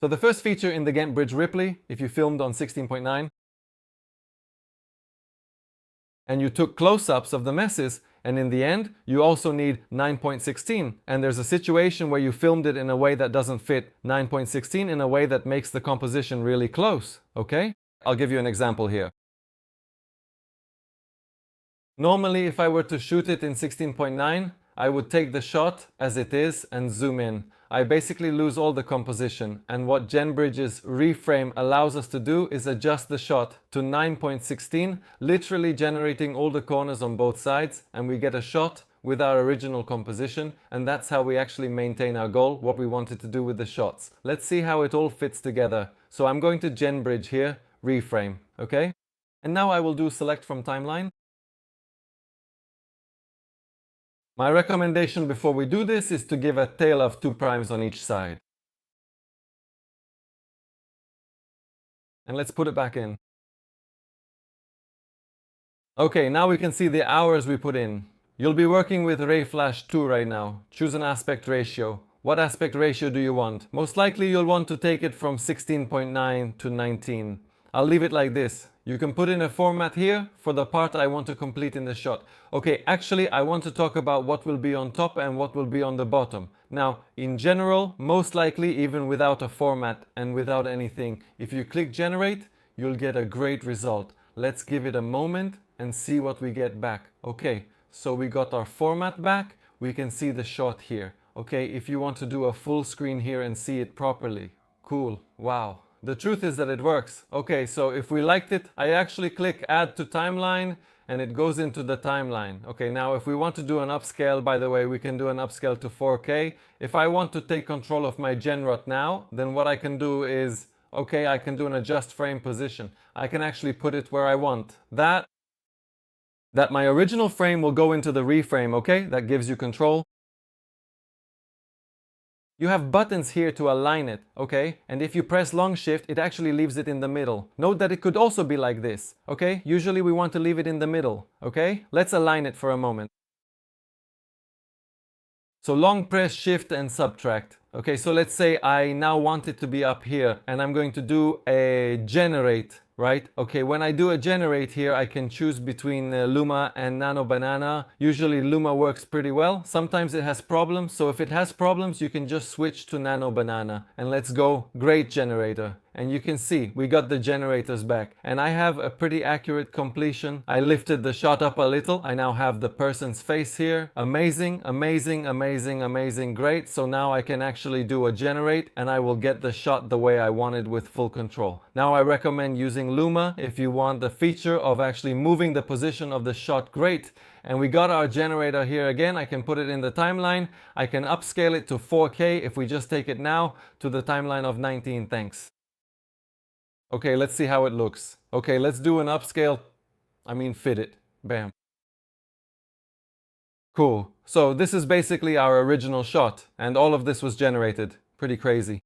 So the first feature in the Generative Reframe, if you filmed on 16.9 and you took close-ups of the messes, and in the end, you also need 9.16. And there's a situation where you filmed it in a way that doesn't fit 9.16 in a way that makes the composition really close, okay? I'll give you an example here. Normally, if I were to shoot it in 16.9, I would take the shot as it is and zoom in. I basically lose all the composition, and what Generative Reframe allows us to do is adjust the shot to 9.16, literally generating all the corners on both sides, and we get a shot with our original composition, and that's how we actually maintain our goal, what we wanted to do with the shots. Let's see how it all fits together. So I'm going to Generative here, Reframe, okay? And now I will do select from timeline. My recommendation before we do this is to give a tail of 2 primes on each side. And let's put it back in. Okay, now we can see the hours we put in. You'll be working with Ray Flash 2 right now. Choose an aspect ratio. What aspect ratio do you want? Most likely you'll want to take it from 16.9 to 19. I'll leave it like this. You can put in a format here for the part I want to complete in the shot. Okay, actually I want to talk about what will be on top and what will be on the bottom. Now, in general, most likely even without a format and without anything, if you click generate, you'll get a great result. Let's give it a moment and see what we get back. Okay, so we got our format back. We can see the shot here. Okay, if you want to do a full screen here and see it properly. Cool, wow. The truth is that it works. Okay, so if we liked it, I actually click add to timeline and it goes into the timeline. Okay, now if we want to do an upscale, by the way, we can do an upscale to 4K. If I want to take control of my Genrot now, then what I can do is, okay, I can do an adjust frame position. I can actually put it where I want. That my original frame will go into the reframe, okay? That gives you control. You have buttons here to align it, okay? And if you press long shift, it actually leaves it in the middle. Note that it could also be like this, okay? Usually we want to leave it in the middle, okay? Let's align it for a moment. So long press shift and subtract. Okay, so let's say I now want it to be up here and I'm going to do a generate, right? Okay, when I do a generate here, I can choose between Luma and Nano Banana. Usually Luma works pretty well. Sometimes it has problems. So if it has problems, you can just switch to Nano Banana and let's go great generator. And you can see we got the generators back and I have a pretty accurate completion. I lifted the shot up a little. I now have the person's face here. Amazing, amazing, amazing, amazing, great. So now I can actually do a generate and I will get the shot the way I wanted with full control. Now I recommend using Luma if you want the feature of actually moving the position of the shot great. And we got our generator here again. I can put it in the timeline. I can upscale it to 4K if we just take it now to the timeline of 19, thanks. Okay, let's see how it looks. Okay, let's do an upscale. Fit it. Bam. Cool. So this is basically our original shot, and all of this was generated. Pretty crazy.